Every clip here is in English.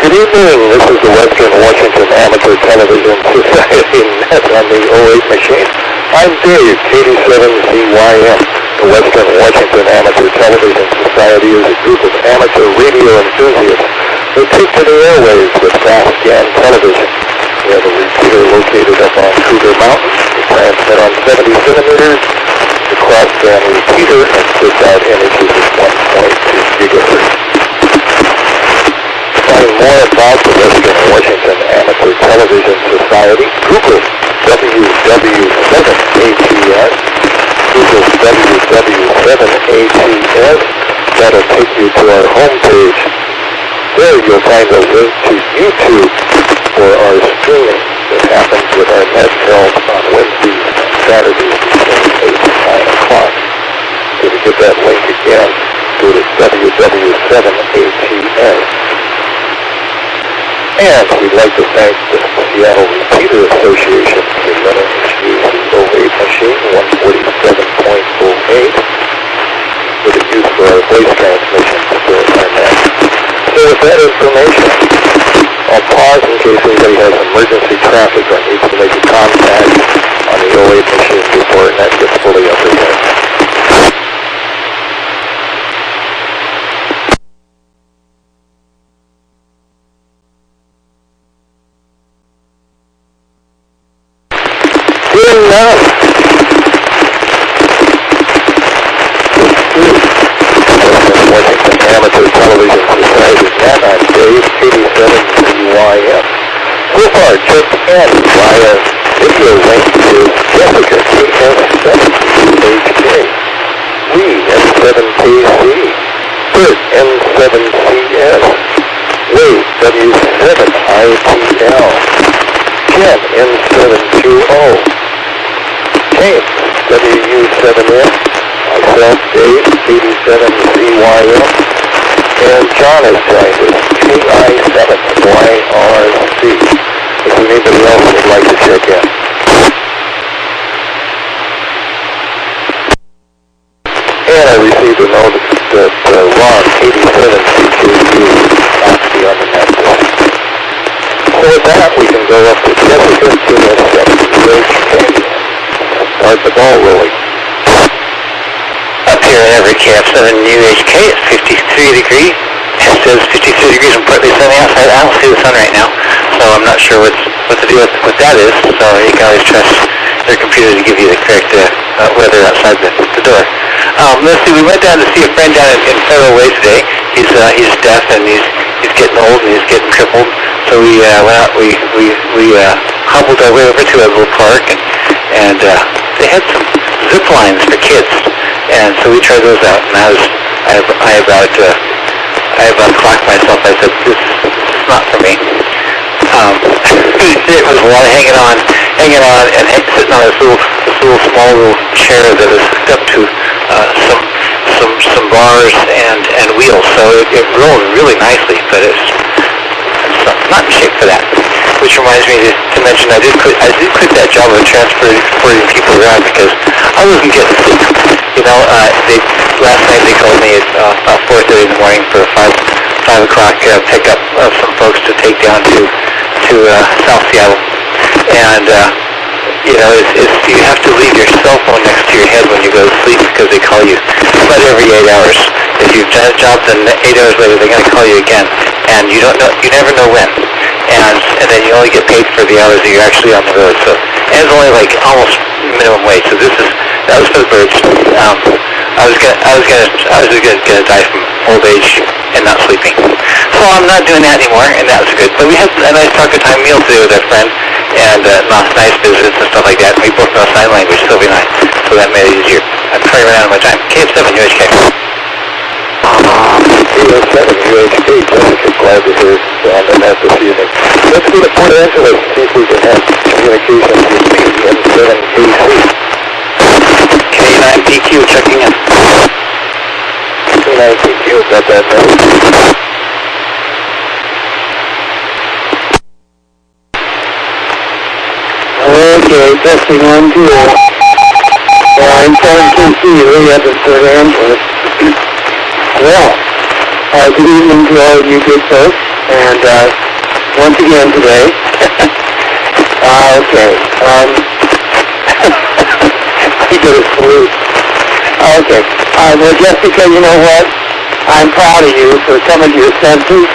Good evening. This is the Western Washington Amateur Television Society net on the 08 machine. I'm Dave, 87CYM. The Western Washington Amateur Television Society is a group of amateur radio enthusiasts who take to the airwaves with fast scan television. We have a repeater located up on Cougar Mountain. We transmit on 70 centimeters. The cross-band repeater and puts out images of 1.2 gigahertz. Find more about the Western Washington Amateur Television Society. Google WW7ATS. Google WW7ATS. That'll take you to our homepage. There you'll find a link to YouTube for our streaming that happens with our net film on Wednesdays and Saturdays between 8 and 9 o'clock. So to get that link again, go to WW7ATS. And we'd like to thank the Seattle Repeater Association for letting us use the 08 machine, 147.08, for the use for our voice transmission for our net. So with that information, I'll pause in case anybody has emergency traffic or needs to make a contact on the 08 machine before net gets fully up again. Good enough. Washington Amateur Television Society net on Dave, 87CYM. So far, check in via video link to Jessica, KS7HK, Lee, N7KC, Bert, N7CS, Wade, W7ITL, Ken, N720, James, WU7N, myself, Dave, 87CYM, and John has joined us, KI7YRC. If anybody else would like to check in. And I received a note that Ron, 87CKU, has to be on the network. So with that, we can go up to Jessica to the 7UHK. Start the ball rolling. Up here at every KF7UHK, it's 53 degrees. It says 53 degrees and partly sunny outside. I don't see the sun right now, so I'm not sure what to do with what that is. So you can always trust your computer to give you the correct weather outside the door. Let's see. We went down to see a friend down in Federal Way today. He's deaf and he's getting old and he's getting crippled. So we went out. We hobbled our way over to a little park and they had some zip lines for kids, and so we tried those out. And I about clocked myself. I said, this is not for me. It was a lot of hanging on, and sitting on this little small chair that was hooked up to some bars and wheels. So it rolled really nicely, but it's not in shape for that. Which reminds me to mention I did quit that job of transporting people around because I wasn't getting sleep. You know, last night they called me at about 4:30 in the morning for a 5 o'clock pickup of some folks to take down to South Seattle. And you know, you have to leave your cell phone next to your head when you go to sleep because they call you about every 8 hours. If you've done a job, then 8 hours later they're going to call you again, and you never know when. And then you only get paid for the hours that you're actually on the road. So, and it's only like almost minimum wage. So that was for the birds. I was gonna die from old age and not sleeping. So I'm not doing that anymore, and that was good. But we had a nice talk time meal today with our friend, and nice visits and stuff like that. And we both know sign language, Sylvie and I, so that made it easier. I'm trying to run out of my time. KF7UHK. KF7UHK, Jessica, glad to hear on the net this evening. Let's go to Port Angeles, see if we can have communication with N7KC. K9PQ checking in. K9PQ, got that note. Okay, testing 1, 2. N7KC, we have in Port Angeles. Well, good evening to all of you good folks. And once again today, okay, I get a salute. Okay, well, Jessica, you know what? I'm proud of you for some of your senses.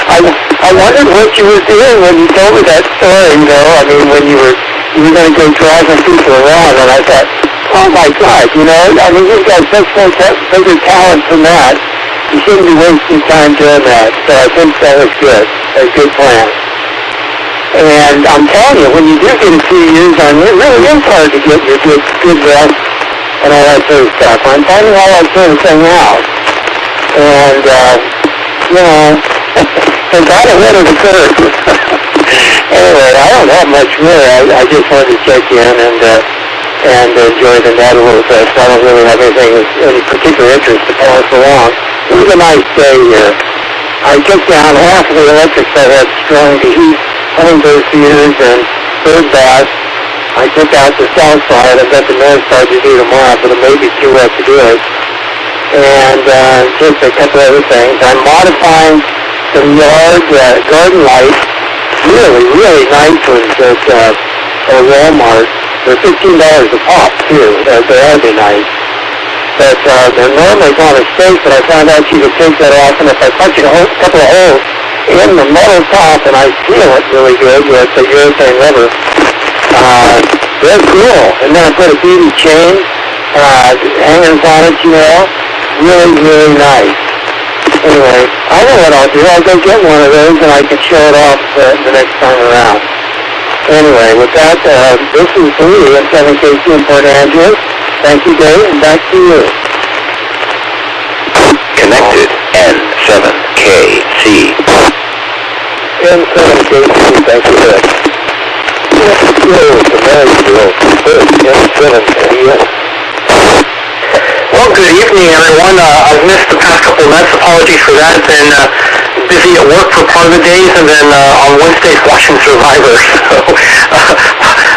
I wondered what you were doing when you told me that story, you know. I mean, when you were going to go driving people around, and I thought, oh my God, you know, I mean, you've got such bigger talent from that. You shouldn't be wasting time doing that. So I think that was good. A good plan. And I'm telling you, when you do get a few years on, it really is hard to get your good rest and all that sort of stuff. I'm finding all that sort of thing out. And, you know, I got ahead of the curve. Anyway, I don't have much more. I just wanted to check in and enjoy the net a little bit. So I don't really have anything of any particular interest to pass along. It was a nice day here. I took down half of the electrics I had strung to heat hummingbird and bird baths. I took out the south side. I've got the north side to do tomorrow, but it may be too wet to do it. And just a couple other things. I'm modifying some garden lights. Really, really nice ones at Walmart. They're $15 a pop, too. They ought to be nice. But they're normally on a stake, but I found out you could take that off, and if I punch a couple of holes in the metal top, and I feel it really good with the urethane rubber, they're cool. And then I put a beaded chain, hangers on it, you know. Really, really nice. Anyway, I know what I'll do. I'll go get one of those, and I can show it off the next time around. Anyway, with that, this is Lee at 7KC in Port Angeles. Thank you, Dave, and back to you. Connected N7KC. N7KC, thank you, Rick. It's a Marysville, N7KS. Well, good evening, everyone. I've missed the past couple of nights. Apologies for that. Been busy at work for part of the days, and then on Wednesdays watching Survivor. So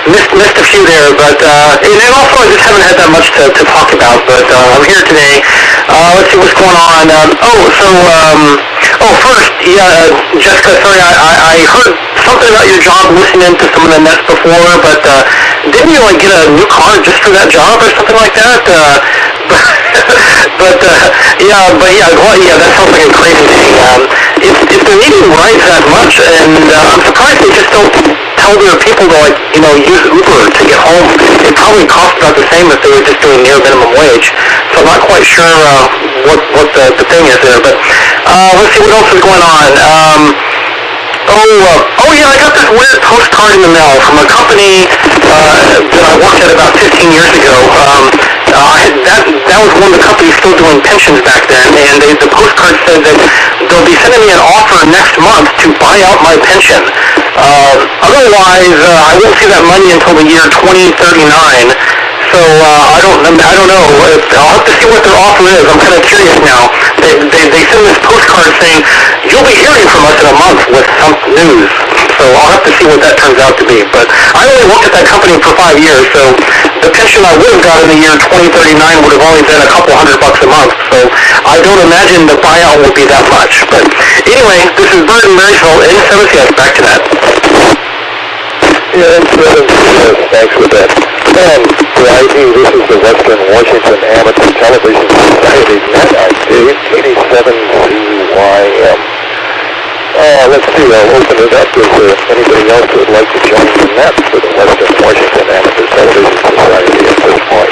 missed a few there, but and also I just haven't had that much to talk about. But I'm here today. Let's see what's going on. First, yeah, Jessica. Sorry, I heard something about your job listening to some of the nets before, but didn't you get a new car just for that job or something like that? But that sounds like a crazy thing. If the meeting rides that much, and I'm surprised they just don't tell their people to use Uber to get home. It probably costs about the same if they were just doing near minimum wage. So I'm not quite sure what the thing is there. But let's see what else is going on. I got this weird postcard in the mail from a company that I worked at about 15 years ago. That was one of the companies still doing pensions back then, and the postcard said that they'll be sending me an offer next month to buy out my pension. Otherwise, I won't see that money until the year 2039. So I don't know. I'll have to see what their offer is. I'm kind of curious now. They send this postcard saying you'll be hearing from us in a month with some news. So I'll have to see what that turns out to be. But I only worked at that company for 5 years, so the pension I would have got in the year 2039 would have only been a couple $100 a month. So I don't imagine the buyout will be that much. But anyway, this is Bert in Marysville, N7KS. Back to that. Yeah, N7KS. Thanks for that. And the ID, this is the Western Washington Amateur Television Society net ID, 87CYM. Let's see, I'll open it up. Is there anybody else who would like to join the net for the Western Washington Amateur Television Society at this point?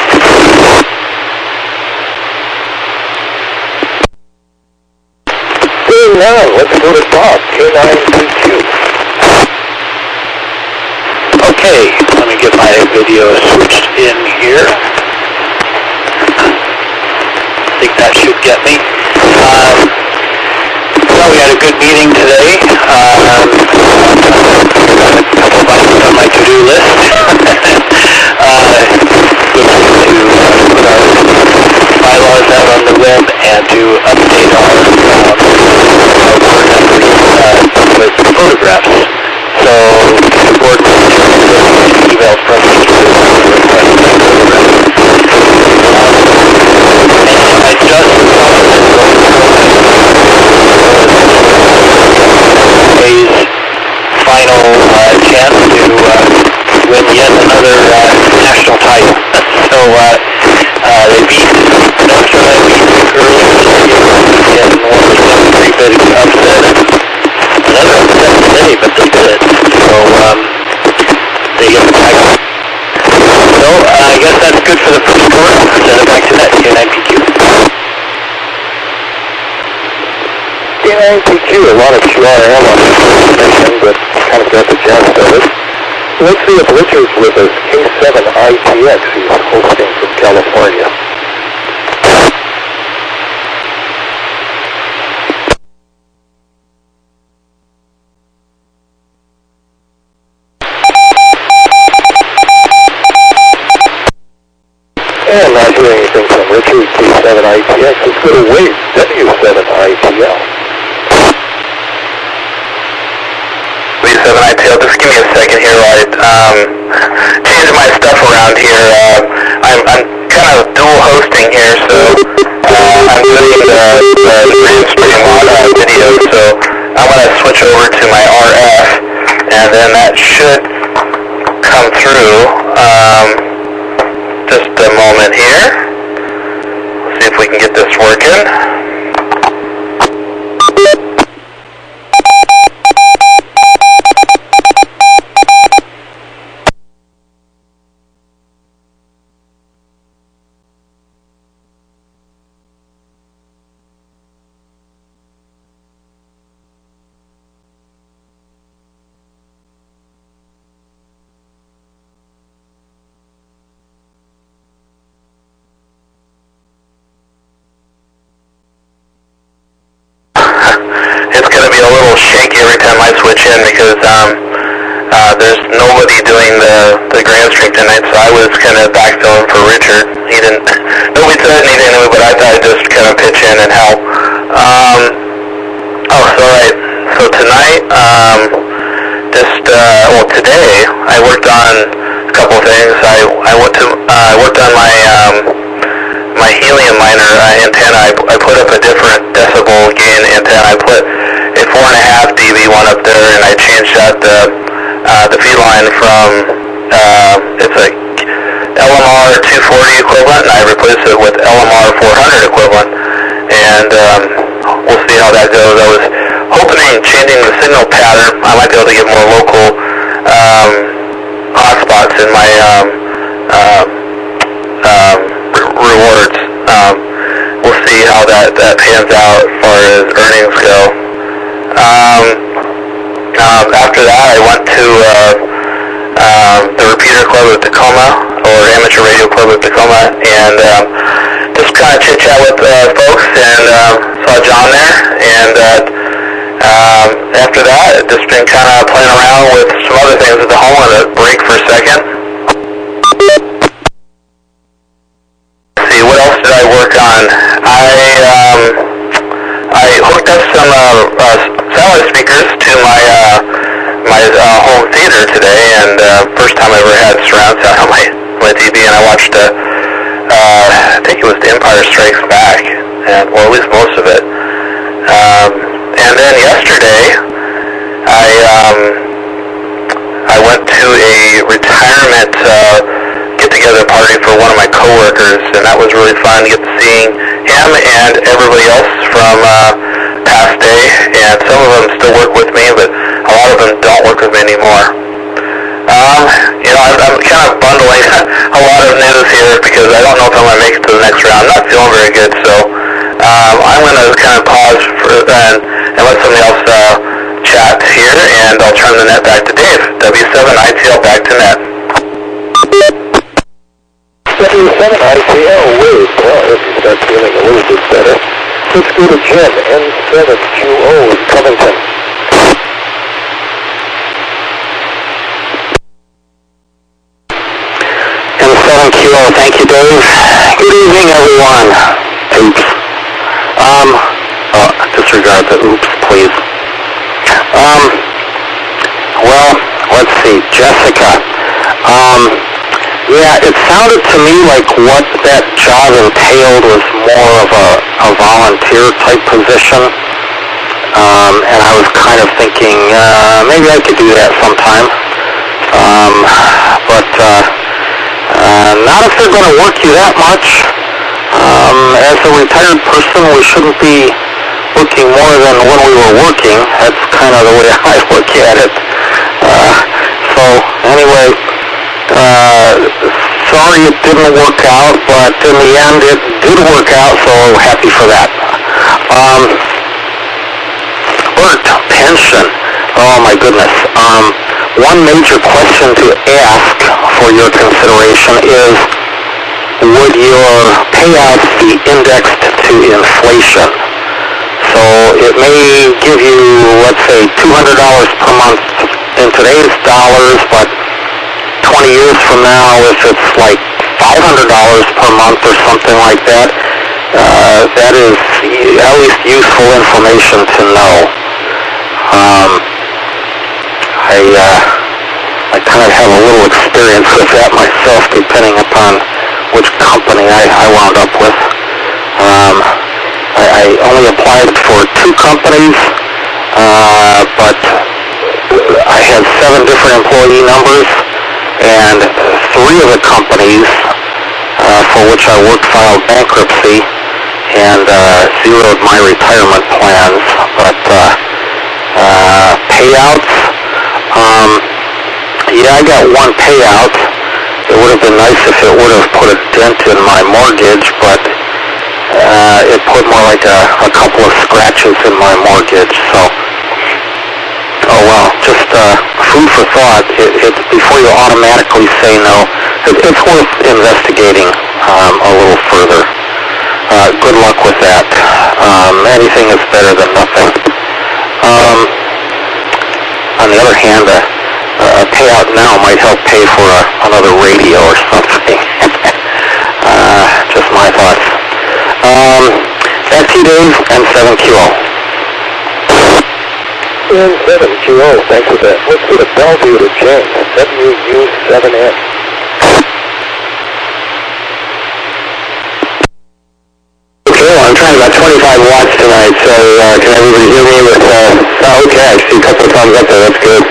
Seeing none, let's go to Bob, K9PQ. Okay, let me get my video switched in here. I think that should get me. Well, we had a good meeting today. Got a couple of items on my to-do list. To put our bylaws out on the web and to update our board members with photographs. So the board members received an email from me to request my photographs. And I just see a lot of QRM on this information, but kind of got the gist of it. Let's see if Richard's with us. K7ITX, he's hosting from California. And not hearing anything from Richard, K7ITX. Let's go to Wade, W7ITL. W7ITL, just give me a second here while I change my stuff around here. I'm kind of dual hosting here, so I'm doing the green screen video, so I'm going to switch over to my RF, and then that should come through. Just a moment here. Let's see if we can get this working. Shaky every time I switch in because there's nobody doing the grand stream tonight, so I was kind of backfilling for Richard. Nobody said anything anyway, but I thought I'd just kind of pitch in and help. So tonight, today I worked on a couple things. I worked on my helium miner antenna. I put up a different decibel gain antenna. I put a 4.5 dB one up there, and I changed out the feed line from it's a LMR 240 equivalent, and I replaced it with LMR 400 equivalent, and we'll see how that goes. I was hoping changing the signal pattern, I might be able to get more local hotspots in my rewards. We'll see how that pans out as far as earnings go. After that, I went to the Repeater Club of Tacoma, or Amateur Radio Club of Tacoma, and just kind of chit-chat with folks, and saw John there, and after that, just been kind of playing around with some other things at the home. I'm going to break for a second. Let's see, what else did I work on? I hooked up some satellite speakers to my home theater today, and first time I ever had surround sound on my TV, and I watched I think it was The Empire Strikes Back, and well, at least most of it. And then yesterday, I went to a retirement get-together party for one of my coworkers, and that was really fun to get to seeing him and everybody else from past day, and some of them still work with me, but a lot of them don't work with me anymore. I'm kind of bundling a lot of news here because I don't know if I'm going to make it to the next round. I'm not feeling very good, so I'm going to kind of pause and let somebody else chat here, and I'll turn the net back to Dave. W7ITL back to net. W7ITL, Wade. Well, if you start feeling a little bit better, let's go to Jim, N7QO in Covington. N7QO, thank you, Dave. Good evening, everyone. Oops. Disregard the oops, please. Well, let's see, Jessica. Yeah, it sounded to me like what that job entailed was more of a volunteer type position. And I was kind of thinking, maybe I could do that sometime. But not if they're going to work you that much. As a retired person, we shouldn't be working more than when we were working. That's kind of the way I look at it. So anyway, sorry it didn't work out, but in the end it did work out, so happy for that. Bert, mention, oh my goodness, one major question to ask for your consideration is, would your payouts be indexed to inflation? So it may give you, let's say, $200 per month in today's dollars, but 20 years from now, if it's like $500 per month or something like that, that is at least useful information to know. I kind of have a little experience with that myself, depending upon which company I wound up with. I only applied for 2 companies, but I had 7 different employee numbers, and 3 of the companies for which I worked filed bankruptcy and zeroed my retirement plans. But payouts, yeah, I got 1 payout. It would have been nice if it would have put a dent in my mortgage, but it put more like a couple of scratches in my mortgage. So, oh well, just food for thought. Before you automatically say no, it's worth investigating a little further. Good luck with that. Anything is better than nothing. On the other hand, a payout now might help pay for another radio or something. Just my thoughts. Back to you, Dave, M7QO. M7QO, thanks for that. Let's go to Bellevue to James, WW7ATS. Okay, well, I'm trying about 25 watts tonight, so can everybody hear me with, okay, I see a couple of thumbs up there, that's good.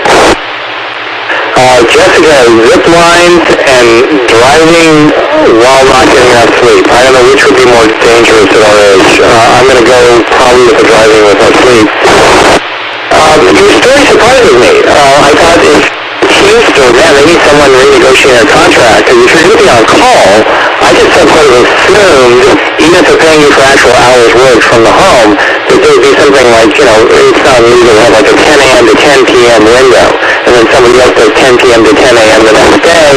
Jessica, zip lines and driving while not getting enough sleep. I don't know which would be more dangerous at our age. I'm going to go probably with the driving without sleep. Your story surprises me. I thought if Houston, man, they need someone renegotiating their contract. And if you're going to be on call, I just sort of assumed, even if they're paying you for actual hours worked from the home, that there would be something like, it's not unusual to have like a 10 a.m. to 10 p.m. window. And then somebody else does 10 p.m. to 10 a.m. the next day,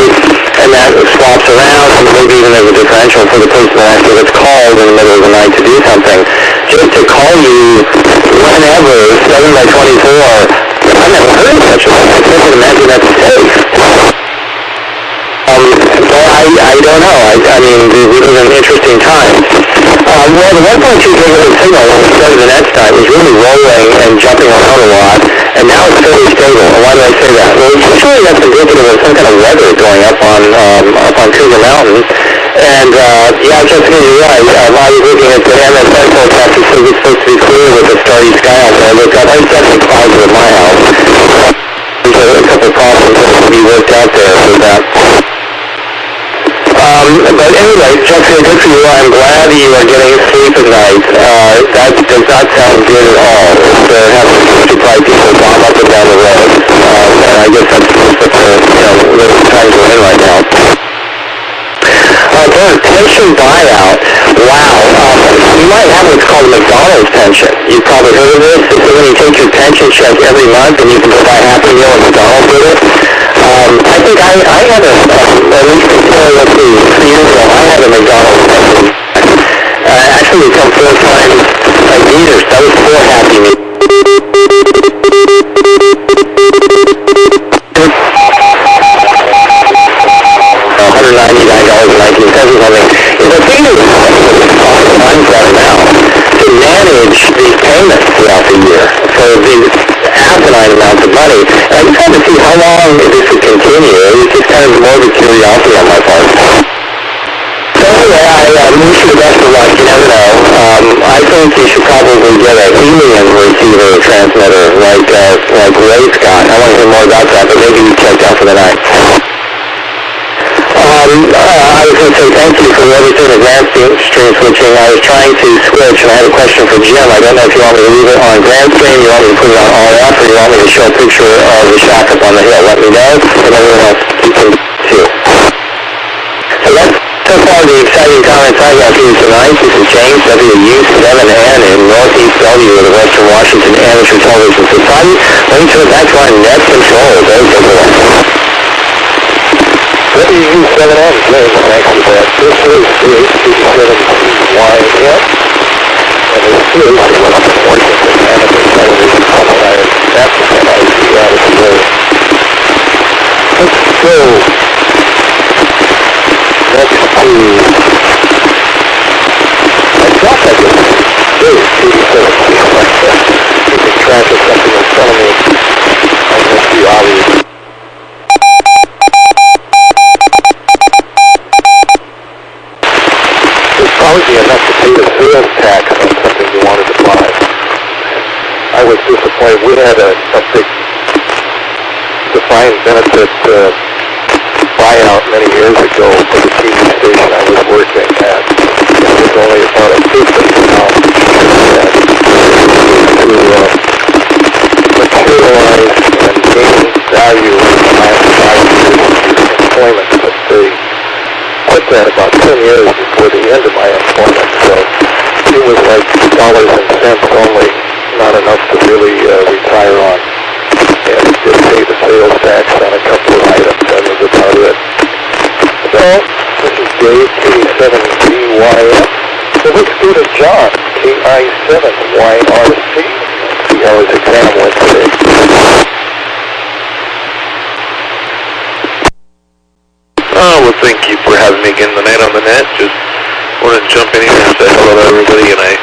and that swaps around, and maybe even there's a differential for the person that actually gets called in the middle of the night to do something. Just to call you whenever, 7 by 24, I've never heard of such a thing. I can't imagine that's safe. But I don't know. I mean, we live in interesting times. Well, the 1.2 gigahertz signal when we started the next time was really rolling and jumping around a lot, and now it's fairly stable. And why do I say that? Well, usually that's indicative of some kind of weather going up on Cougar Mountain. And, yeah, Jessica, you're right. I was looking at the MSN forecast. It says it's supposed to be clear with a starry sky out there. Look up. There's definitely clouds at my house. There's a couple of problems that have to be worked out there with that. But anyway, Jessica, good for you. I'm glad you are getting sleep at night. That does not sound good at all. To have to probably people bomb up and down the road. And I guess that's the times we're in right now. Pension buyout. Wow. You might have what's called a McDonald's pension. You've probably heard of this. It's when you take your pension check every month and you can go buy Happy Meal at McDonald's with it. I think I had at least let's see, 3 years ago, I had a McDonald's pension. Actually, we come 4 times a year, so that was 4 Happy Meals. $199.19 or something. If I think of the times right now to manage these payments throughout the year for these asinine amounts of money, and I just had to see how long this would continue. It was just kind of more of a curiosity on my part. So anyway, I wish you the best of luck. You never know. I think you should probably get an alien receiver or transmitter like Ray's got. I want to hear more about that, but maybe you checked out for the night. I was going to say thank you for everything advanced stream switching. I was trying to switch, and I had a question for Jim. I don't know if you want me to leave it on grand stream, you want me to put it on RF, or you want me to show a picture of the shack up on the hill. Let me know, and everyone else you can too. So that's So far, the exciting comments I got for you tonight. This is James, WW7ATS in Northeast Bellevue of the Western Washington Amateur Television Society. Links to the back line net control. Those are the WW7M, James, thanks for that. This is WW7ATS, and this is the Western Washington Amateur Television Society. That's the NIC out of the way. Let's go next to, I thought I did, WW7C, keeping track of something in front of me. I must be obvious. Probably be enough to pay the sales tax on something you wanted to buy. I was disappointed. We had a big defined benefit buyout many years ago for the TV station I was working at. It was only about a fifth of the amount to materialize and gain value in the last 5 years of employment, but they put that about 10 years before the end of my employment, so it was like dollars and cents only, not enough to really retire on. And it did pay the sales tax on a couple of items, that was about it. So, this is Dave, K7YF. So let's go to John, KI7YRC, see how his exam went today. Well, thank you for having me again tonight on the net. Just wanted to jump in here and say hello to everybody, and I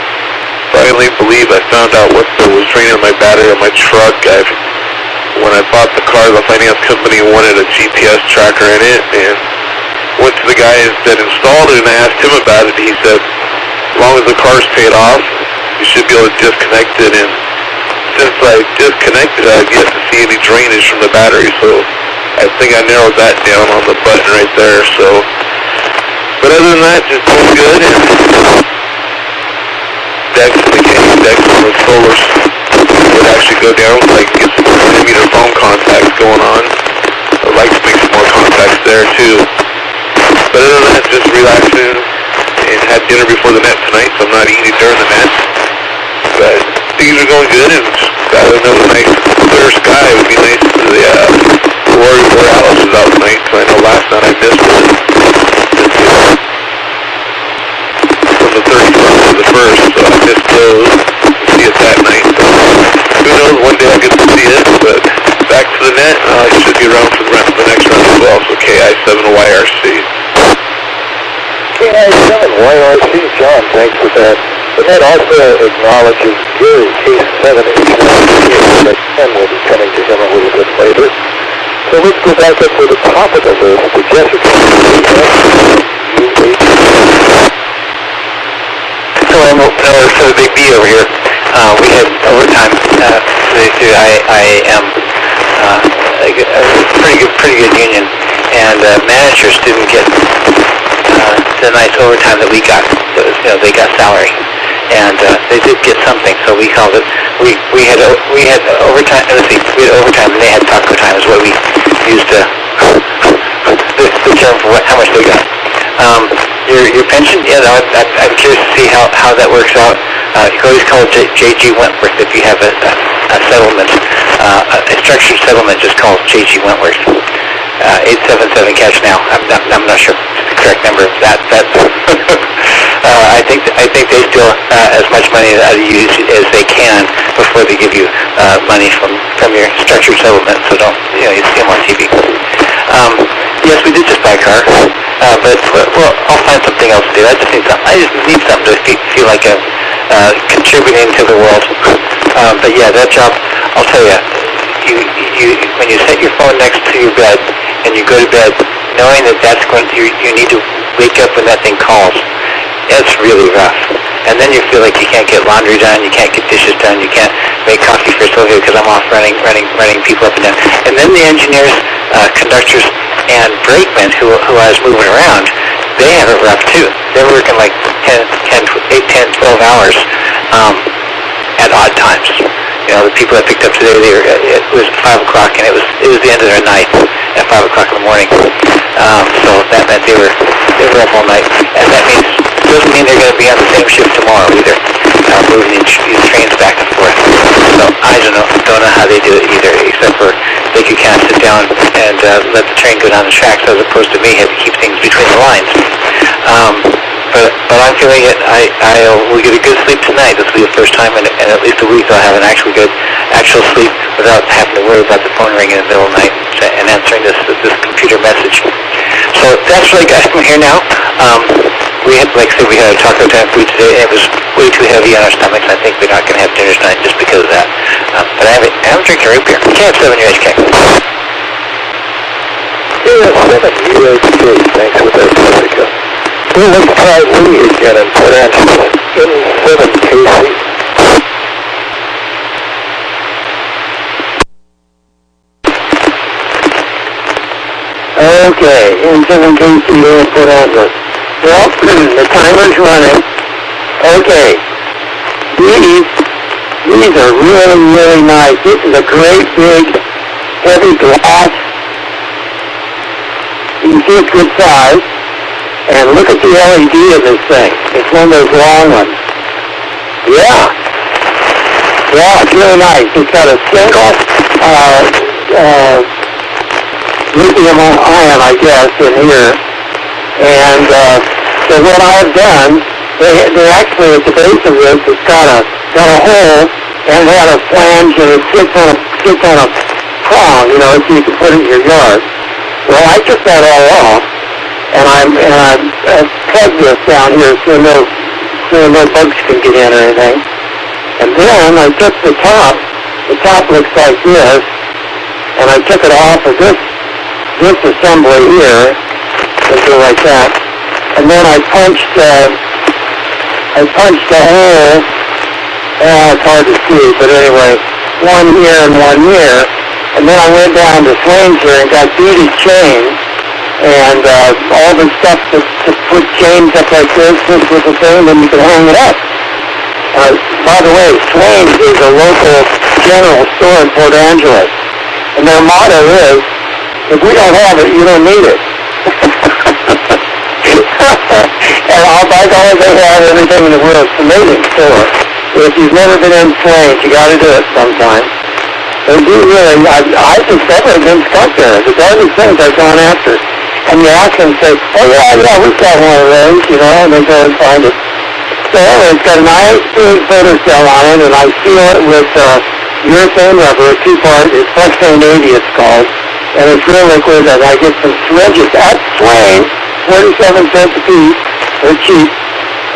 finally believe I found out what was draining my battery on my truck. When I bought the car, the finance company wanted a GPS tracker in it, and went to the guy that installed it, and I asked him about it. He said, as long as the car's paid off, you should be able to disconnect it, and since I disconnected it, I've yet to see any drainage from the battery, so I think I narrowed that down on the button right there, so. But other than that, just doing good, and decks on the solars would actually go down so I can get some millimeter phone contacts going on. I'd like to make some more contacts there too. But other than that, just relaxing and had dinner before the net tonight, so I'm not eating during the net. But things are going good, and just got another nice clear sky. It would be nice for the Aurora Borealis is out tonight, so I know last night I missed it. From the 31st to the 1st, so I missed those. See it that night. So who knows, one day I'll get to see it, but back to the net, I should be around for the next round as well, so KI7YRC. KI7YRC, John, thanks for that. The net also acknowledges Gary, K7H1, that Ken will be coming to him a little bit later. So let's go back up to the top of the list to Jessica. So the big B over here, we had overtime. I am a pretty good union, and managers didn't get the nice overtime that we got. They got salary, and they did get something. So we called it. We had overtime. Let's see, we had overtime, and they had taco time. Is what we used to the term for how much they got. Your pension, I'm curious to see how that works out. You can always call J.G. Wentworth if you have a settlement, a structured settlement just called J.G. Wentworth. 877 cash now. I'm not sure the correct number of that. I think they steal as much money out of you as they can before they give you money from your structured settlement. So don't you see them on TV. Yes, we did just buy a car, but I'll find something else to do. I just need something to feel like I'm contributing to the world. But yeah, that job, I'll tell you, when you set your phone next to your bed and you go to bed, knowing that you need to wake up when that thing calls, it's really rough. And then you feel like you can't get laundry done, you can't get dishes done, you can't make coffee for Sylvia because I'm off running people up and down. And then the engineers, conductors, and brakemen who I was moving around, they have it rough too. They're working like 8, 10, 12 hours at odd times. The people I picked up today, it was 5 o'clock and it was the end of their night, at 5 o'clock in the morning. So that meant they were up all night, and that doesn't mean they're going to be on the same shift tomorrow either, moving these trains back and forth. So I don't know how they do it either, except for they could kind of sit down and let the train go down the tracks as opposed to me having to keep things between the lines. But I'm feeling it. We'll get a good sleep tonight. This will be the first time in at least a week I'll have an actual sleep without having to worry about the phone ringing in the middle of the night and answering this computer message. So that's really got from here now. We had, like I said, we had a taco time food today, and it was way too heavy on our stomachs. I think we're not going to have dinner tonight just because of that. But I'm drinking root beer. KF7 UHK. KF7 UHK, thanks for that, Jessica. Well, let's try Lee again and put answer N7KC. Okay, N7KC put answer. Well, the timer's running. Okay. These are really, really nice. This is a great big, heavy glass. You can see it's good size. And look at the LED of this thing. It's one of those long ones. Yeah. Yeah, it's really nice. It's got a single lithium ion, I guess, in here. And so what I've done, they actually at the base of this, it's got a hole and it had a flange and it sits on a prong, you know, so you can put it in your yard. Well, I took that all off and I plugged this down here so no bugs can get in or anything. And then I took the top looks like this, and I took it off of this assembly here, let's go like that, and then I punched the hole, it's hard to see, but anyway, one here and one here, and then I went down to Swain's here and got beaded chains, and all the stuff to put chains up like this was the thing, and you can hang it up. By the way, Swain's is a local general store in Port Angeles, and their motto is, if we don't have it, you don't need it. And by God, they have everything in the world. It's an amazing store. If you've never been in Swain's, you got to do it sometime. They do really. I discovered been stuck there. The garbage things I've gone after. And you ask them, say, oh yeah, we've got one of those, you know, and they go and find it. So anyway, it's got a nice big photocell on it, and I seal it with urethane rubber, 2-part. It's Flexane 80, it's called. And it's real liquid, and I get some syringes at Swain's, 47 cents a piece. They're cheap.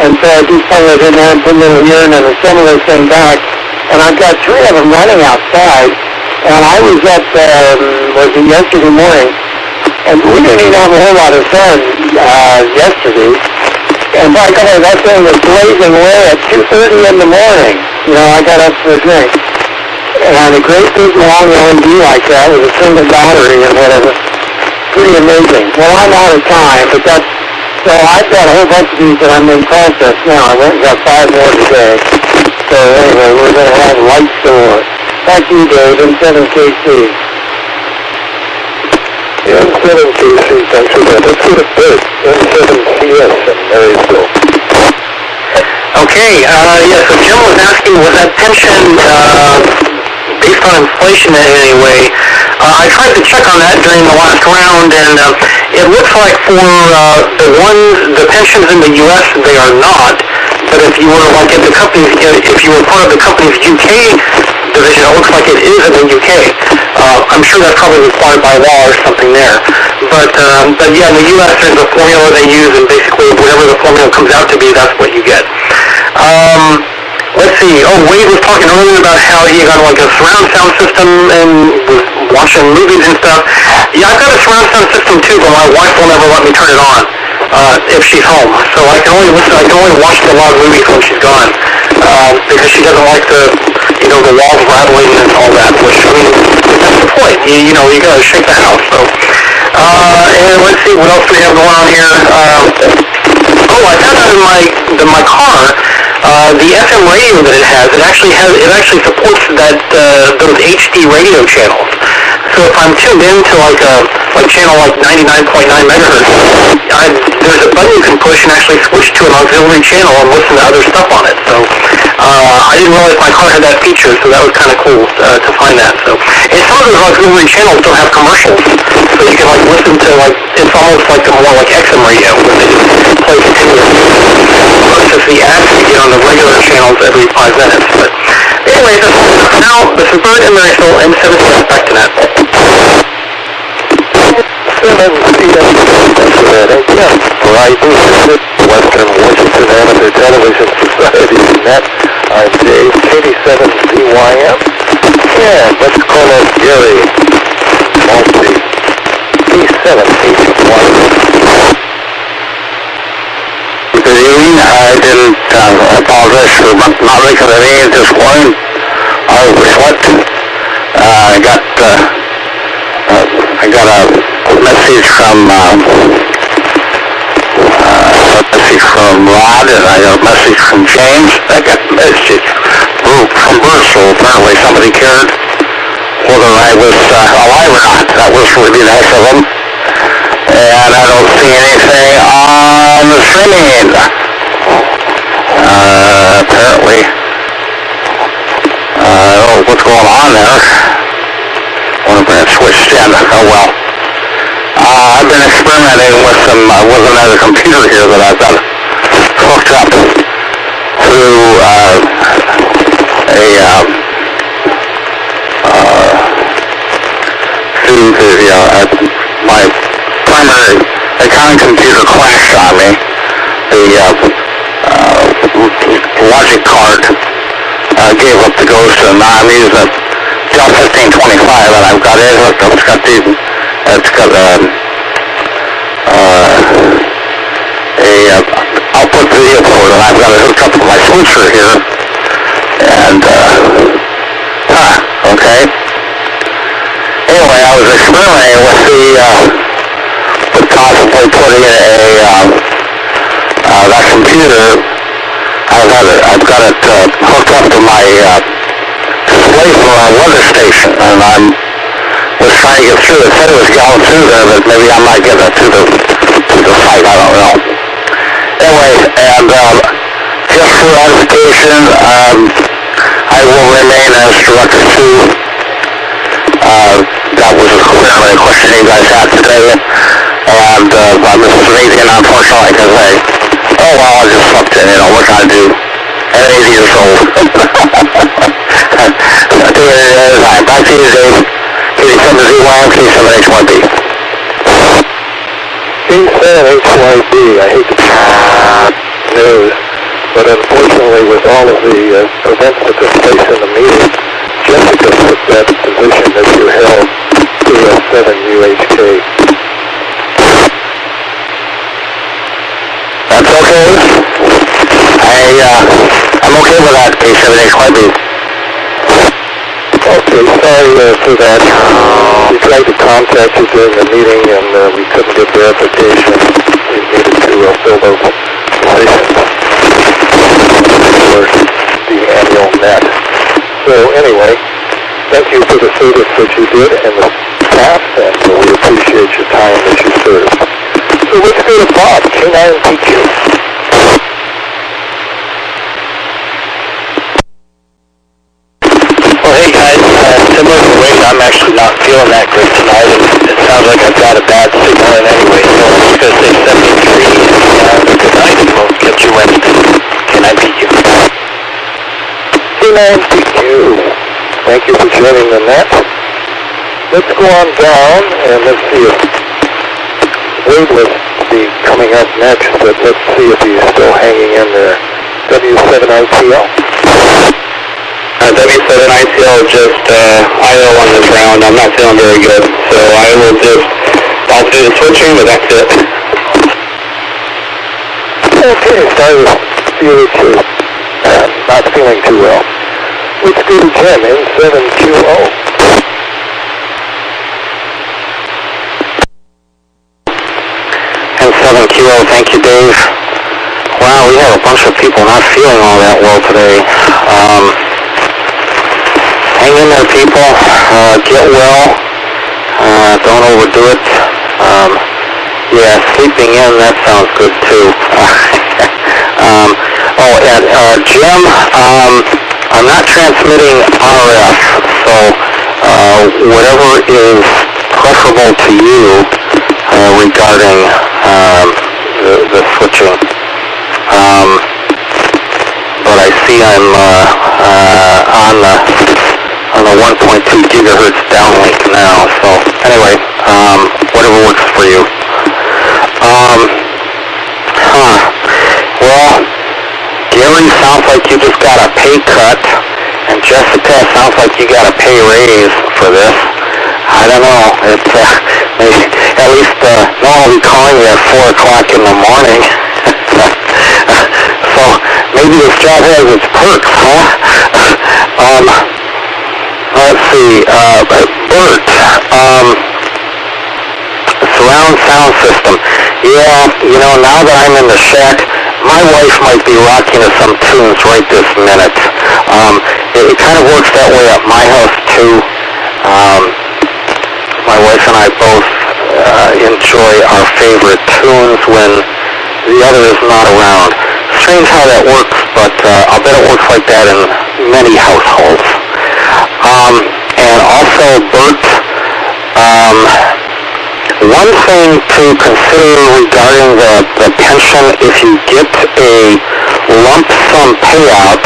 And so I just put it in there and put a little urine and assemble this thing back. And I've got 3 of them running outside. And I was up, yesterday morning, and we didn't even have a whole lot of sun yesterday. And by God, that thing was blazing away at 2:30 in the morning. You know, I got up for a drink. And a great big long LED like that with a single battery and whatever. Pretty amazing. Well, I'm out of time, but so I've got a whole bunch of these that I'm in process now. I went and got 5 more today. So anyway, we're going to have lights galore. Thank you, Dave, N7KC. N7KC, thanks for that. Let's go to Bert, N7CS in Marysville. Okay, yeah, so Jim was asking, was that pension based on inflation in any way? I tried to check on that during the last round, and it looks like for the pensions in the U.S., they are not. But if you were like at the company's, if you were part of the company's UK division, it looks like it is in the UK. I'm sure that's probably required by law or something there. But yeah, in the U.S. there's a formula they use, and basically whatever the formula comes out to be, that's what you get. Let's see. Oh, Wade was talking earlier about how he got like a surround sound system and was watching movies and stuff. Yeah, I've got a surround sound system too, but my wife will never let me turn it on if she's home. So I can only watch a lot of movies when she's gone because she doesn't like the walls rattling and all that. Which I mean, that's the point. You got to shake the house. So and let's see what else we have going on here. I found out in my car. The FM radio that it has, it actually supports those HD radio channels. So if I'm tuned into like a like channel like 99.9 megahertz, there's a button you can push and actually switch to an auxiliary channel and listen to other stuff on it. So I didn't realize my car had that feature, so that was kind of cool to find that. So, and some of those auxiliary channels don't have commercials, so you can like listen to like, it's almost like a more like XM radio where they just play continuously versus the ads you get on the regular channels every 5 minutes. But anyway, now this is Bert and Marysville and 7 back to net. 7CWATS for ID Western Washington Amateur Television Society net. I'm Dave, 87CYM. And let's call up Gary, Multi, B7H1. Good evening. I didn't apologize for not making the meeting this morning. I overslept. I got a message from Rod, and I got a message from James. I got a message from Bert, so apparently somebody cared whether I was alive or not. That was really nice of them. And I don't see anything on the screen. Apparently, I don't know what's going on there. One of them switched in. Oh well. I've been experimenting with another computer here that I've got hooked up through my primary accounting computer crashed on me. The logic card gave up the ghost, and now I'm using a Dell 1525, and I've got it hooked up. It's got output video port, and I've got it hooked up to my switcher here. And okay. Anyway, I was experimenting with possibly putting that computer. I've got it hooked up to my display for our weather station, and I was trying to get through. It said it was going through there, but maybe I might get it to the site. I don't know. Anyway, and just for edification, I will remain as Director 2. That was apparently a question you guys had today, and I'm just amazing, unfortunately, because I just slept in, what can I do? At 80 years old. I'll do it at a time. Back to you, Dave. K7ZYM, K7HYB. K7HYB, I hate to news, but unfortunately with all of the events that took place in the meeting, Jessica took that position that you held, KS7UHK. That's okay. I'm okay with that, K7HYB. Okay, sorry for that. We tried to contact you during the meeting and we couldn't get verification. We needed to fill those positions for the annual net. So anyway, thank you for the service that you did in the past, and we appreciate your time that you served. So let's go to Bob, K9PQ. Well, hey guys, similar to Wade, I'm actually not feeling that great tonight, and it sounds like I've got a bad signal in anyway, so I'm just going to say 73, and good night, and we'll catch you Wednesday. K9PQ. K9PQ. Thank you for joining the net. Let's go on down and let's see if Wade will be coming up next, but let's see if he's still hanging in there. W7ICL. W7ICL just idle on this round. I'm not feeling very good, so I'll do the switching, but that's it. Okay, sorry to see you too. Not feeling too well. Let's go to Jim in 7QO. And 7QO, thank you, Dave. Wow, we have a bunch of people not feeling all that well today. Hang in there, people. Get well. Don't overdo it. Yeah, sleeping in, that sounds good too. Jim, I'm not transmitting RF, so whatever is preferable to you regarding the switching. But I see I'm on the 1.2 gigahertz downlink now. So anyway, whatever works for you. Well, Gary sounds like you just got a pay cut, and Jessica sounds like you got a pay raise for this. I don't know. It's maybe, at least no one will be calling you at 4 o'clock in the morning. So maybe this job has its perks, huh? Let's see. Bert. Surround sound system. Yeah, now that I'm in the shack, my wife might be rocking to some tunes right this minute. It kind of works that way at my house too. My wife and I both enjoy our favorite tunes when the other is not around. Strange how that works, but I'll bet it works like that in many households. And also, Bert, one thing to consider regarding the pension, if you get a lump sum payout,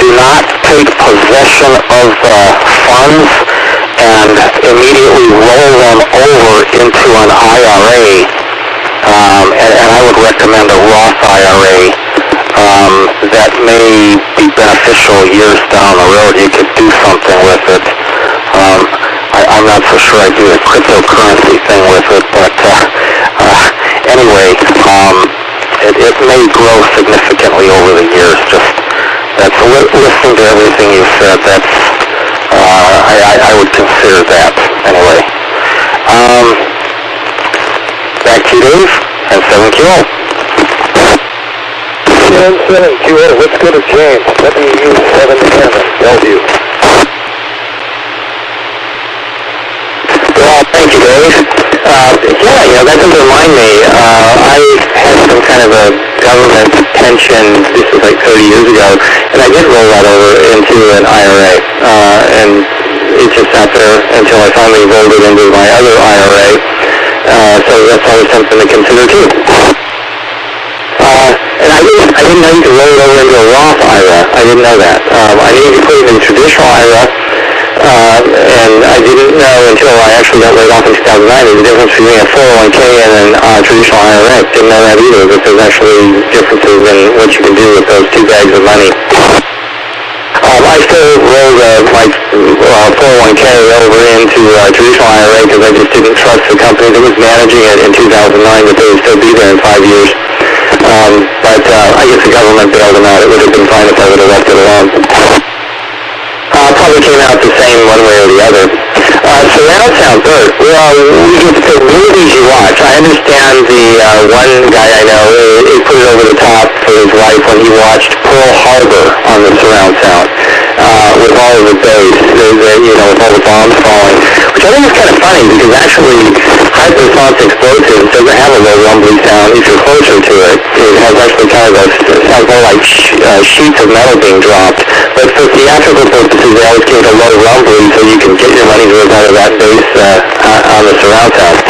do not take possession of the funds and immediately roll them over into an IRA. And I would recommend a Roth IRA that may be beneficial years down the road. You could do something with it. I'm not so sure I do the cryptocurrency thing with it, but anyway, it may grow significantly over the years. That's listening to everything you said. I would consider that anyway. Back to you, Dave, and 7QO. And 7QO, let's go to James, WW7ATS, Bellevue. Well, thank you, Dave. That does remind me, I had some kind of a government pension, this was like 30 years ago, and I did roll that over into an IRA, and it just sat there until I finally rolled it into my other IRA, so that's always something to consider too. And I didn't know you could roll it over into a Roth IRA. I didn't know that. I knew you could put it in a traditional IRA, and I didn't know until I actually got laid off in 2009 the difference between a 401k and a traditional IRA. Didn't know that either, but there's actually differences in what you can do with those two bags of money. I still rolled my 401k over into a traditional IRA because I just didn't trust the company that was managing it in 2009 that they would still be there in 5 years. But I guess the government bailed them out. It would have been fine if I would have left it alone. Probably came out the same one way or the other. Surround sound, Bert. Well, we get to pick movies you watch. I understand the one guy I know, he put it over the top for his wife when he watched Pearl Harbor on the surround sound with all of the bass, with all the bombs falling, which I think is kind of funny because actually hypersonic explosives doesn't have a low rumbly sound. If you're closer to it, it has actually kind of sounds more like sheets of metal being dropped. But for theatrical purposes, they always give it a low rumbly so you can get your money's worth out of that bass on the surround sound.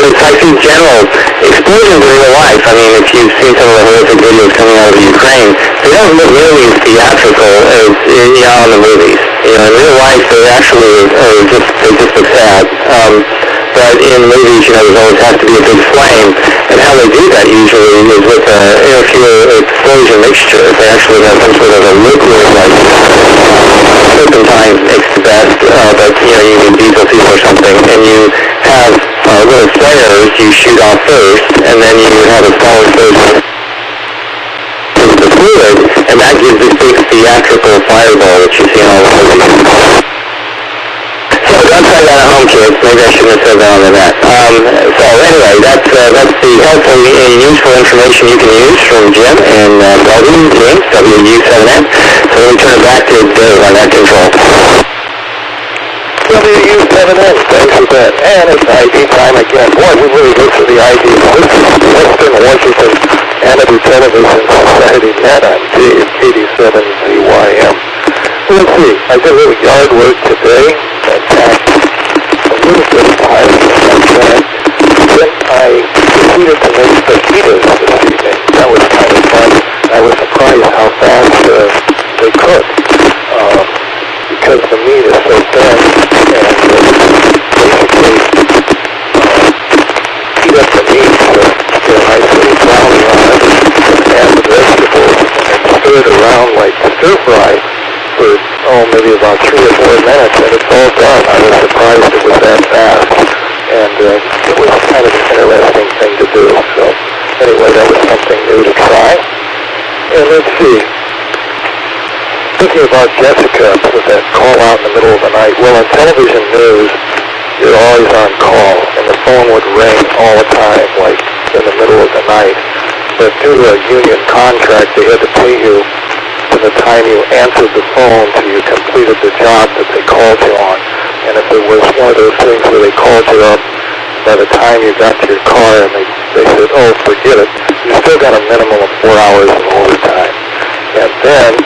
It's like in general, explosions in real life. I mean, if you've seen some of the horrific videos coming out of the Ukraine, they don't look nearly as theatrical as on the movies. In real life, they actually just look sad. But in movies, there always has to be a big flame, and how they do that usually is with an air-fuel explosion mixture. They actually have some sort of a liquid, like turpentine makes the best, but you need diesel fuel or something, and you have little flares you shoot off first, and then you have a small explosion into the fluid, and that gives this big theatrical fireball that you see in all the movies. So don't try that at home, kids. Maybe I shouldn't have said that on the net. So anyway, that's the helpful and useful information you can use from Jim and Bellevue, James, WW7ATS. So let me turn it back to Dave on that control. WW7 7N, thanks for that. And it's ID time again. Boy, we really look for the ID. This is Western Washington Amateur Television Society Net on J87ZYM. Let's see, I did a little yard work today. I packed a little bit of time in my bag. Then I proceeded to make fajitas this evening. That was kind of fun. I was surprised how fast they cook. Because the meat is so thin, and basically heat up the meat to get a nice little browning on it, and add the vegetables, and stir it around like stir fry for, maybe about 3 or 4 minutes, and it's all done. I was surprised it was that fast, and it was kind of an interesting thing to do. So anyway, that was something new to try. And let's see. Thinking about Jessica with that call out in the middle of the night. Well, on television news, you're always on call, and the phone would ring all the time, like in the middle of the night. But due to a union contract, they had to pay you from the time you answered the phone till you completed the job that they called you on. And if it was one of those things where they called you up, by the time you got to your car and they said, oh, forget it, you still got a minimum of 4 hours of overtime. And then,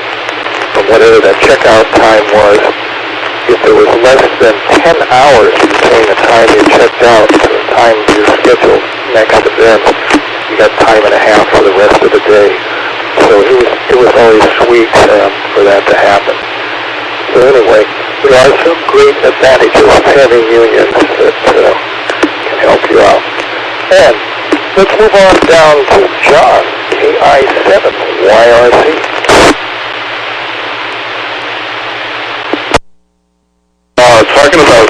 from whatever that checkout time was, if there was less than 10 hours between the time you checked out and the time you scheduled next event, you got time and a half for the rest of the day. So it was always sweet for that to happen. So anyway, there are some great advantages of having unions that can help you out. And let's move on down to John, KI7YRC. Talking about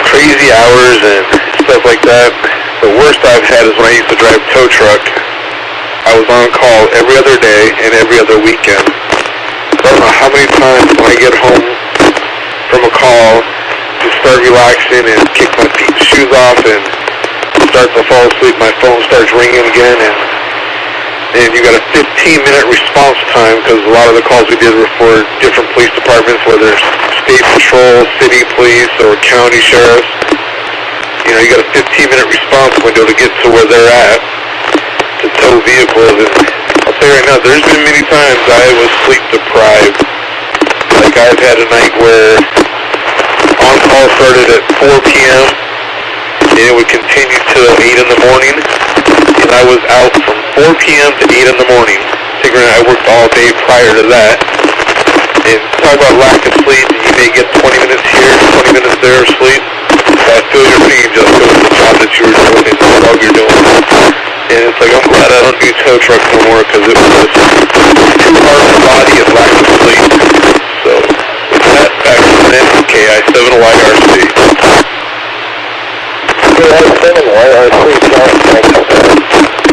crazy hours and stuff like that, the worst I've had is when I used to drive tow truck. I was on call every other day and every other weekend. I don't know how many times when I get home from a call, to start relaxing and kick my shoes off and start to fall asleep, my phone starts ringing again, and you got a 15-minute response time because a lot of the calls we did were for different police departments, whether it's state patrol, city police, or county sheriffs. You know, you got a 15-minute response window to get to where they're at to tow vehicles. And I'll tell you right now, there's been many times I was sleep deprived. Like I've had a night where on call started at 4 p.m. and it would continue till 8 in the morning, and I was out from 4 p.m. to 8 in the morning, figuring I worked all day prior to that. And talk about lack of sleep, and you may get 20 minutes here, 20 minutes there of sleep. I feel your pain just because of the job that you were doing and the job you're doing. And it's like, I'm glad I don't do tow truck no more because it was just too hard on the body and lack of sleep. So, with that, back to the next KI7YRC. KI7YRC, John, thanks for that.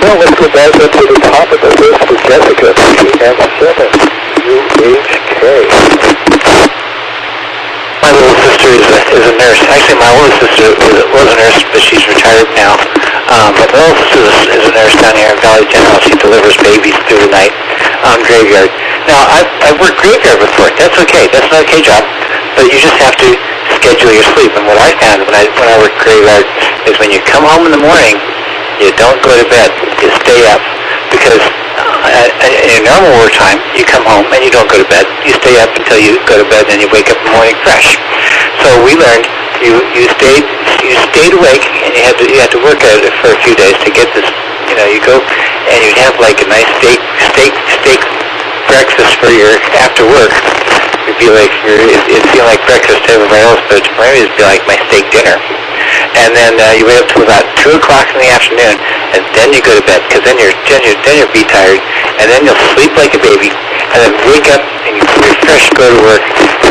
Well, let's go back up to the top of the list for Jessica, TM7UHK. My little sister is a nurse. Actually, my older sister was a nurse, but she's retired now. But my older sister is a nurse down here in Valley General. She delivers babies through the night graveyard. Now, I've worked graveyard before. That's okay. That's an okay job. But you just have to schedule your sleep. And what I found when I worked graveyard is when you come home in the morning, you don't go to bed. You stay up. Because in normal work time, you come home and you don't go to bed. You stay up until you go to bed, and you wake up in the morning fresh. So we learned you stayed awake, and you had to work at it for a few days to get this. You know, you go and you'd have like a nice steak breakfast for your after work. It'd be like it'd feel like breakfast to everybody else, but for me it'd be like my steak dinner. And then you wait up till about 2 o'clock in the afternoon, and then you go to bed, because then you're be tired, and then you'll sleep like a baby, and then wake up and you're fresh to go to work.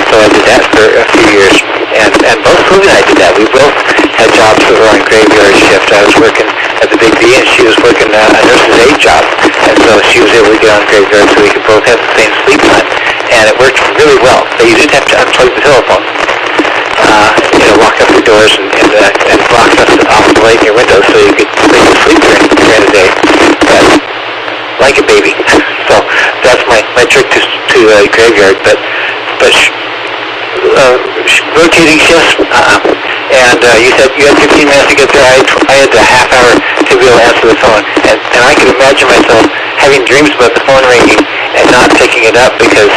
So I did that for a few years, and both Sylvia and I did that. We both had jobs that were on graveyard shift. I was working at the Big B, and she was working a nurse's aide job, and so she was able to get on graveyard, so we could both have the same sleep time, and it worked really well. But you did have to unplug the telephone. Lock up your doors and block off the light in your windows so you could sleep during the day. But like a baby. So that's my trick to graveyard. But rotating shifts, and you said you had 15 minutes to get there. I had a half hour to be able to answer the phone, and I could imagine myself having dreams about the phone ringing and not picking it up because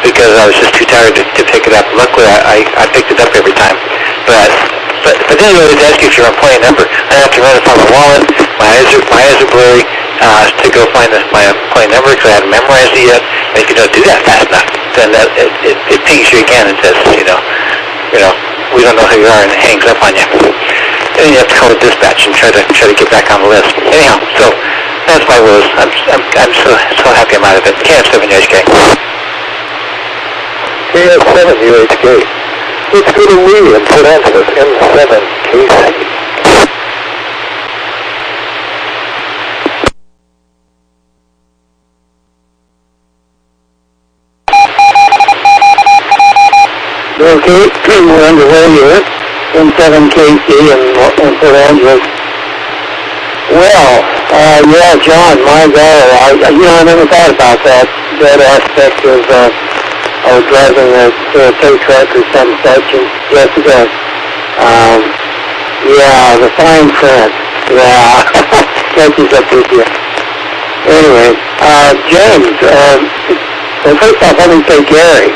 I was just too tired to pick it up. Luckily, I picked it up every time. But then I always ask you if you're on employee number. I have to run it from my wallet. My eyes are blurry to go find my employee number because I haven't memorized it yet. And if you don't do that fast enough, then it pings you again and says, we don't know who you are, and it hangs up on you. Then you have to call the dispatch and try to get back on the list. Anyhow, so that's my woes. I'm so happy I'm out of it. KF7 UHK. KF7 UHK. Let's go to Lee in Port Angeles, M7KC. Okay, we're underway here in 7KC in Port Angeles. Well, yeah, John, my God, I never thought about that aspect of driving a tow truck or some such. And Jessica, yeah, the fine print, yeah, catches up with you. Anyway, James, well, first off, let me say Gary.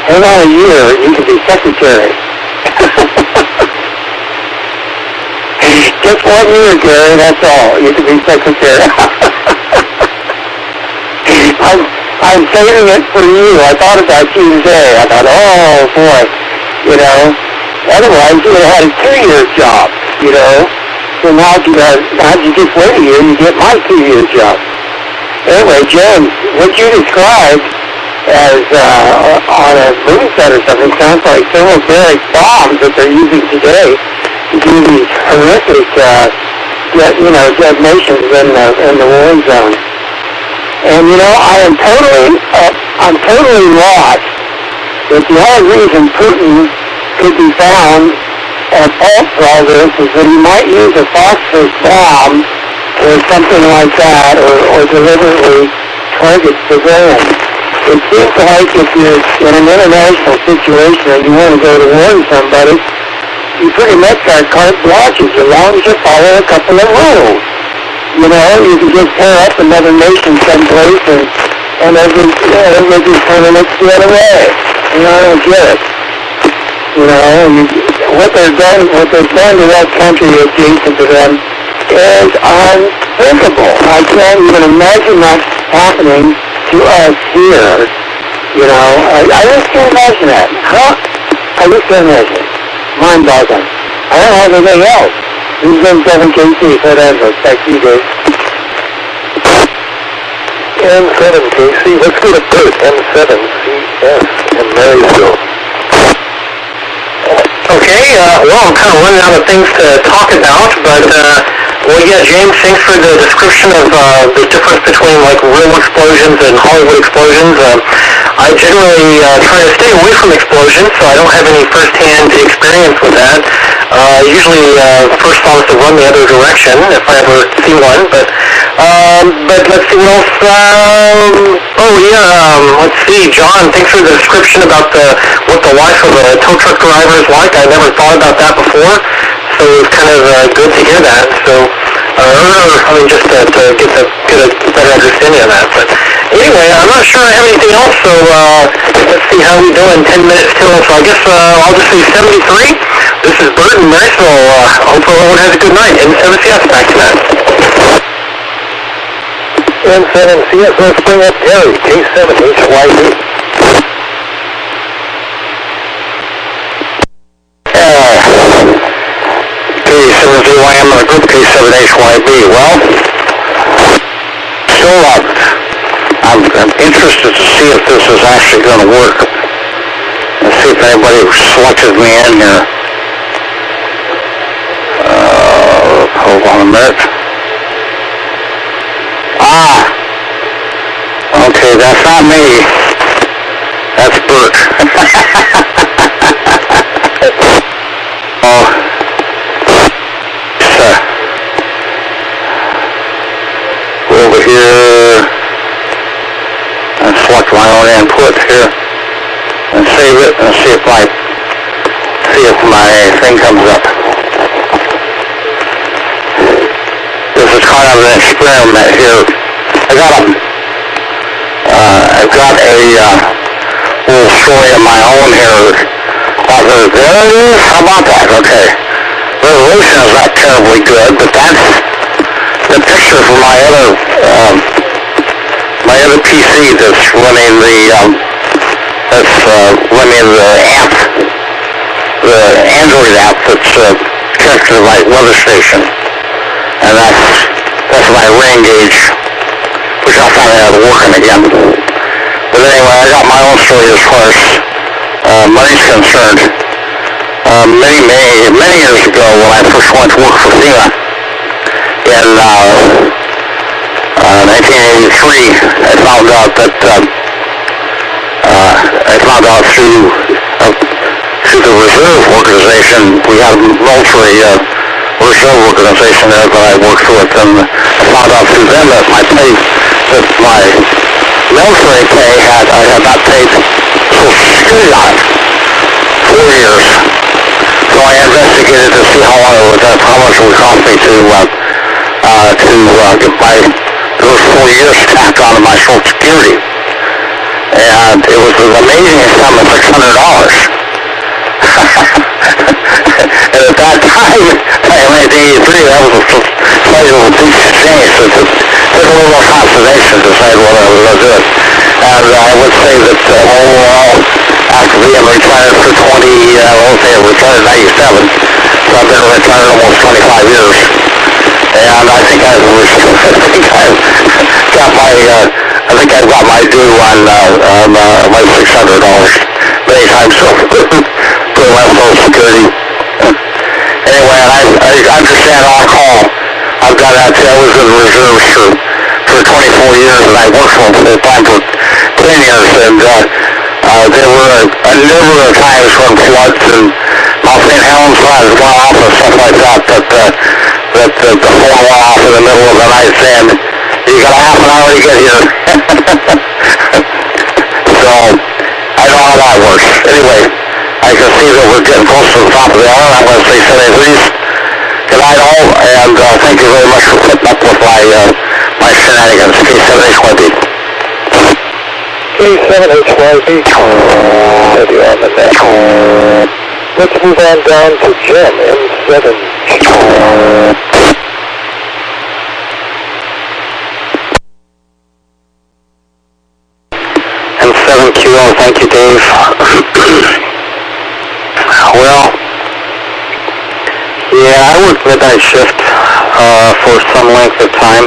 Hang on a year, you can be secretary. Just 1 year, Gary, that's all. You can be secretary. I'm saving it for you. I thought about you today. I thought, oh, boy, otherwise you would have had a 2-year job, So now you just wait a year and you get my 2-year job. Anyway, James, what you described as on a movie set or something sounds like thermobaric bombs that they're using today to do these horrific, detonations in the war zone. And I'm totally lost that the only reason Putin could be found at fault for all this is that he might use a phosphorus bomb or something like that, or deliberately target civilians. It seems like if you're in an international situation and you want to go to war with somebody, you pretty much got carte blanche as long as you follow a couple of rules. You can just tear up another nation someplace and every tournament's the other way. I don't get it. What they've done to that country adjacent to them is unthinkable. I can't even imagine that happening to us here. I just can't imagine that. I just can't imagine it. Mind-boggling. I don't have anything else. This has been 7KC, Port Angeles. Back to you, Dave. M7KC, let's go to Bert, M7CS in Marysville. Okay, well, I'm kind of running out of things to talk about, but, yeah, James, thanks for the description of the difference between, real explosions and Hollywood explosions. I generally try to stay away from explosions, so I don't have any first-hand experience with that. Usually, first thought is to run the other direction if I ever see one, but let's see what else. Let's see, John, thanks for the description about what the life of a tow truck driver is like. I never thought about that before, so it was kind of good to hear that. So, just to get a better understanding of that. But anyway, I'm not sure I have anything else, so let's see how we doing. 10 minutes till, so I guess I'll just say 73. This is Bert in Marysville. Hope everyone has a good night. M7CS, back to that. M7CS, let's bring up Gary, K7HYB. K7ZYM and a group K7HYB. Well, still I'm interested to see if this is actually going to work. Let's see if anybody selected me in here. Hold on a minute. Okay, that's not me. That's Bert. Over here and select my own input here and save it and see if if my thing comes up. This is kind of an experiment here. I've got a little story of my own here. There it is. How about that? Okay. Resolution is not terribly good, but that's the picture from my other PC that's running the app, the Android app that's connected to my weather station, and that's my rain gauge, which I finally have working again. But anyway, I got my own story as far as money's concerned. Many years ago, when I first went to work for FEMA in 1983, I found out through the reserve organization, we had a military reserve organization there that I worked with, and I found out through them that my military pay I had not paid Social Security on 4 years. So I investigated to see how much it would cost me to get those 4 years tacked onto my Social Security. And it was an amazing sum of $600. And at that time, in 1983, that was a slightly of a big change. So it took a little more consternation to decide what I was going to do. And I would say that overall, after being retired for I retired in 97, so I've been retired almost 25 years. And I think I've got my due on my $600 many times for my Social Security. Anyway, I understand on call. I was in the reserves for 24 years, and I worked for them full time for 10 years, and there were a number of times when floods and Mount St. Helens floods went off and stuff like that, that the phone went off in the middle of the night saying, "You got a half an hour to get here." So I know how that works. Anyway, I can see that we're getting close to the top of the hour. I'm going to say please. Good night all, and thank you very much for putting up with my shenanigans. K7HYB. K7HYB. Have you on the net? Let's move on down to Jim, M7. M7QO, thank you, Dave. Well, yeah, I worked midnight shift for some length of time.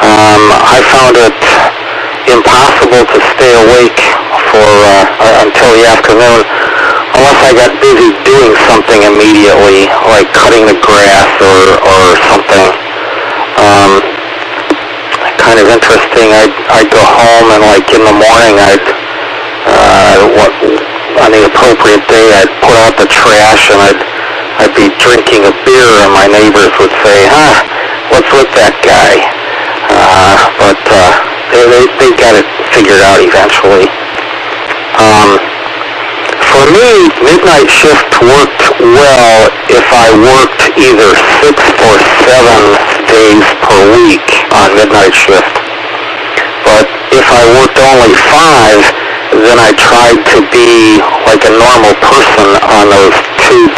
I found it impossible to stay awake for until the afternoon unless I got busy doing something immediately, like cutting the grass or something. Kind of interesting. I'd go home and like in the morning on the appropriate day I'd put out the trash and I'd be drinking a beer and my neighbors would say, what's with that guy? But they got it figured out eventually. For me, midnight shift worked well if I worked either 6 or 7 days per week on midnight shift. But if I worked only 5, then I tried to be like a normal person on those 2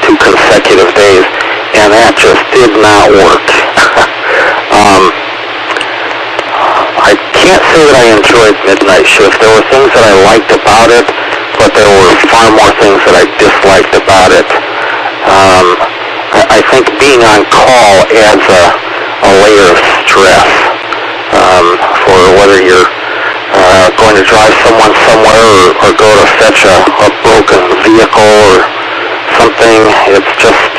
consecutive days, and that just did not work. I can't say that I enjoyed midnight shift. There were things that I liked about it, but there were far more things that I disliked about it. I think being on call adds a layer of stress for whether you're going to drive someone somewhere or go to fetch a broken vehicle or something. It's just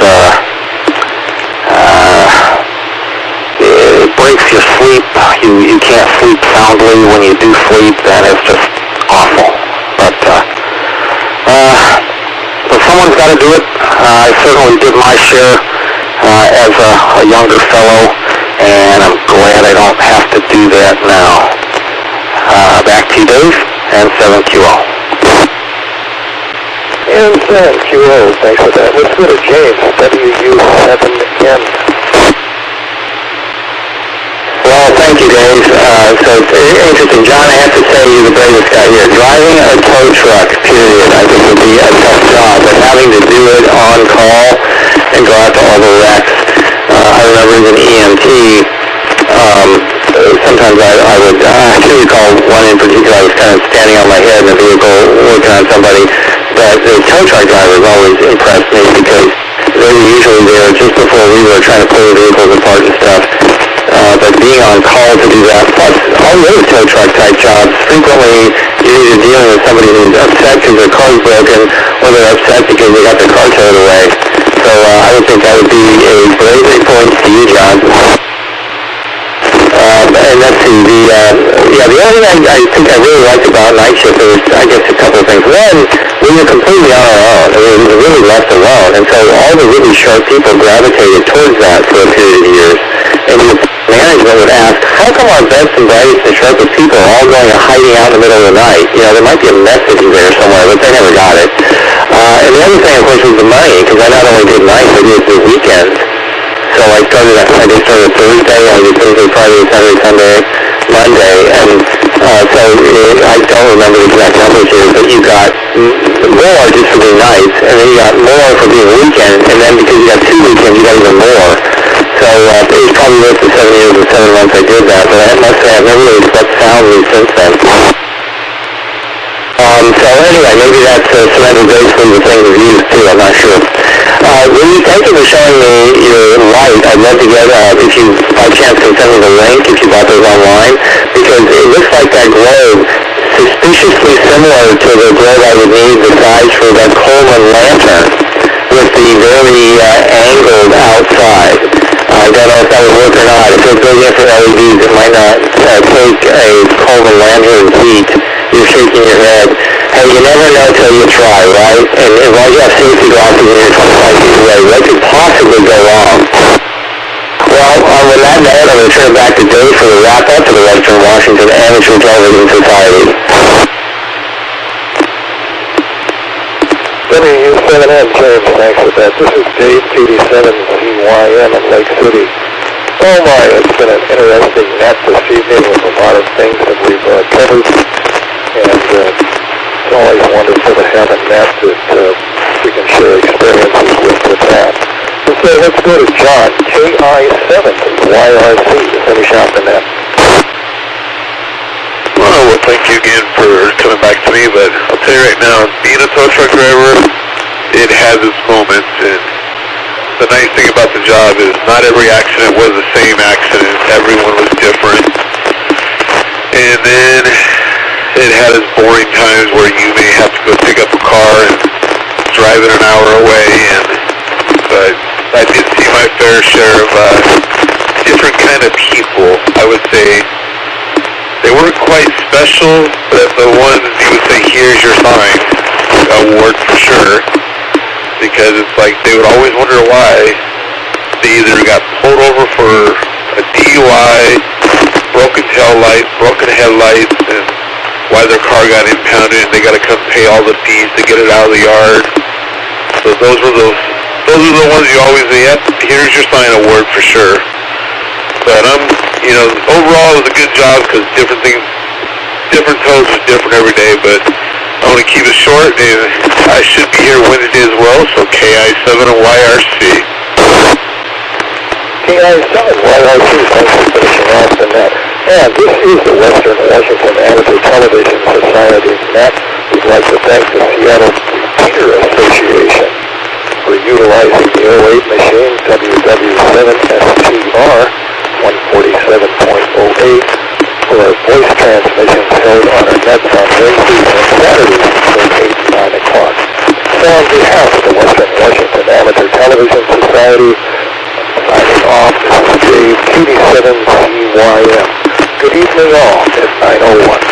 it breaks your sleep. You can't sleep soundly. When you do sleep, then it's just awful. But someone's got to do it. I certainly did my share as a younger fellow, and I'm glad I don't have to do that now. Back to you, Dave, and 7QO. QO, thanks for that. Let's go to James, WU7M. Well, thank you, Dave. So it's interesting. John, I have to say you're the bravest guy here. Driving a tow truck, period, I think would be a tough job, but having to do it on call and go out to all the wrecks. I remember as an EMT, sometimes I would, I can recall one in particular, I was kind of standing on my head in a vehicle working on somebody, but the tow truck drivers always impressed me because they were usually there just before we were trying to pull the vehicles apart and stuff. But being on call to do that, plus all the other tow truck type jobs, frequently you're either dealing with somebody who's upset because their car's broken, or they're upset because they got their car towed away. So I would think that would be a bravery point to you, John. And let's see, the only thing I think I really liked about night shift is, I guess, a couple of things. One, we were completely on our own. We were really left alone. And so all the really sharp people gravitated towards that for a period of years. And the management would ask, how come our best and brightest and sharpest people are all going and hiding out in the middle of the night? You know, there might be a message there somewhere, but they never got it. And the other thing, of course, was the money, because I not only did nights, I did the weekends. So I started Thursday, I did Thursday, Friday, Saturday, Sunday, Monday, and so I don't remember the exact numbers here, but you got more just for being nights, and then you got more for being weekends, and then because you got 2 weekends, you got even more. So it was probably worth the 7 years and 7 months I did that, but I must say I've never really slept soundly since then. So anyway, maybe that's surrender gracefully the thing we've used too, I'm not sure. Thank you for showing me your light. I'd love to get, if you by chance can send me the link, if you bought those online, because it looks like that globe, suspiciously similar to the globe I would need the size for that Coleman lantern, with the very angled outside. I don't know if that would work or not. If it's big enough for LEDs, it might not take a Coleman lantern heat. You're shaking your head. Hey, you never know till you try, right? And as long as you have safety glasses and you're 25 feet away, what could possibly go wrong? Well, on that note, I'm going to turn it back to Dave for the wrap-up of the Western Washington Amateur Television Society. WU7M, James, thanks for that. This is Dave, 87CYM in Lake City. Oh my, it's been an interesting net this evening with a lot of things that we've covered. And it's always wonderful to have a net that we can share experiences with that. And so let's go to John, KI7YRC, to finish out the net. Well, thank you again for coming back to me, but I'll tell you right now, being a tow truck driver, it has its moments, and the nice thing about the job is not every accident was the same accident. Everyone was different. And then it had its boring times where you may have to go pick up a car and drive it an hour away, but I did see my fair share of different kind of people. I would say they weren't quite special, but the ones you would say, here's your sign award for sure, because it's like they would always wonder why they either got pulled over for a DUI, broken tail lights, broken headlights, and why their car got impounded and they got to come pay all the fees to get it out of the yard. So those are the ones you always say, yep, here's your sign award for sure. But overall it was a good job because different tows was different every day, but I want to keep it short, and I should be here Wednesday as well, so KI7YRC. KI7YRC, thanks for finishing off the net. And this is the Western Washington Amateur Television Society net. We'd like to thank the Seattle Repeater Association for utilizing the 08 machine WW7STR 147.08 for our voice transmissions held on our nets on Wednesdays and Saturdays between 8 and 9 o'clock. So on behalf of the Western Washington Amateur Television Society, signing off, this is Dave, 87CYM. Good evening all at 9:01.